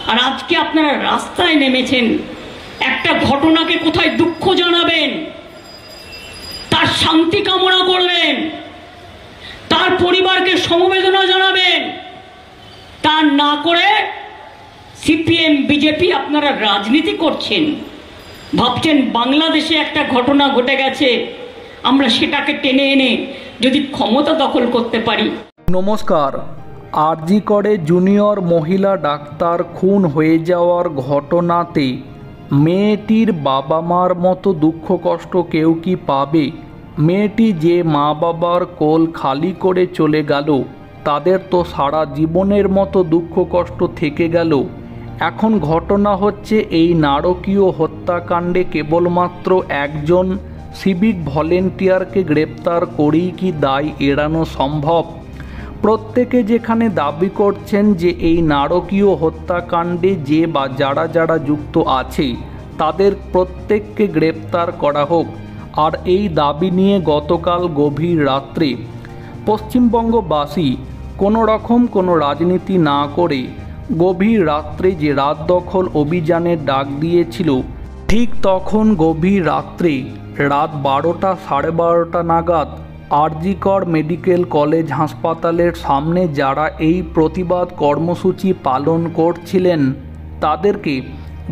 আর আজকে আপনারা রাস্তায় নেমেছেন একটা ঘটনাকে কোথায় দুঃখ জানাবেন, তার শান্তি কামনা করবেন, তার পরিবারকে সমবেদনা জানাবেন, তা না করে সিপিএম বিজেপি আপনারা রাজনীতি করছেন। ভাবছেন বাংলাদেশে একটা ঘটনা ঘটে গেছে, আমরা সেটাকে টেনে এনে যদি ক্ষমতা দখল করতে পারি। নমস্কার। আরজি করে জুনিয়র মহিলা ডাক্তার খুন হয়ে যাওয়ার ঘটনাতে মেয়েটির বাবা মার মতো দুঃখ কষ্ট কেউ কি পাবে? মেয়েটি যে মা বাবার কোল খালি করে চলে গেল, তাদের তো সারা জীবনের মতো দুঃখ কষ্ট থেকে গেল। এখন ঘটনা হচ্ছে এই নারকীয় হত্যাকাণ্ডে কেবলমাত্র একজন সিভিক ভলেন্টিয়ারকে গ্রেপ্তার করেই কি দায় এড়ানো সম্ভব? প্রত্যেকে যেখানে দাবি করছেন যে এই নারকীয় হত্যাকাণ্ডে যে বা যারা যুক্ত আছে তাদের প্রত্যেককে গ্রেপ্তার করা হোক। আর এই দাবি নিয়ে গতকাল গভীর রাত্রে পশ্চিমবঙ্গবাসী কোনো রকম কোনো রাজনীতি না করে গভীর রাত্রে যে রাত দখল অভিযানের ডাক দিয়েছিল, ঠিক তখন গভীর রাত্রে রাত 12টা সাড়ে 12টা নাগাদ আরজি কর মেডিকেল কলেজ হাসপাতালের সামনে যারা এই প্রতিবাদ কর্মসূচি পালন করছিলেন তাদেরকে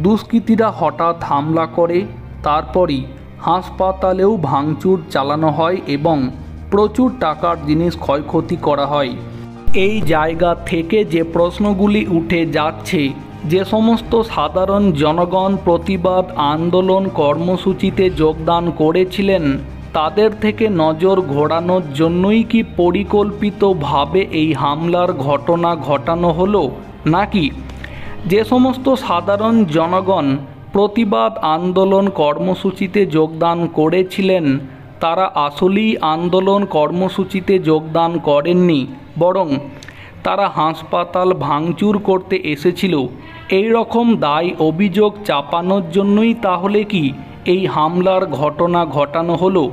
দুষ্কৃতীরা হঠাৎ হামলা করে। তারপরই হাসপাতালেও ভাঙচুর চালানো হয় এবং প্রচুর টাকার জিনিস ক্ষয়ক্ষতি করা হয়। এই জায়গা থেকে যে প্রশ্নগুলি উঠে যাচ্ছে, যে সমস্ত সাধারণ জনগণ প্রতিবাদ আন্দোলন কর্মসূচিতে যোগদান করেছিলেন তাদের থেকে নজর ঘোরানোর জন্যই কি পরিকল্পিতভাবে এই হামলার ঘটনা ঘটানো হলো, নাকি যে সমস্ত সাধারণ জনগণ প্রতিবাদ আন্দোলন কর্মসূচিতে যোগদান করেছিলেন তারা আসলেই আন্দোলন কর্মসূচিতে যোগদান করেননি, বরং তারা হাসপাতাল ভাঙচুর করতে এসেছিল? এই রকম দায় অভিযোগ চাপানোর জন্যই তাহলে কি এই হামলার ঘটনা ঘটানো হলো?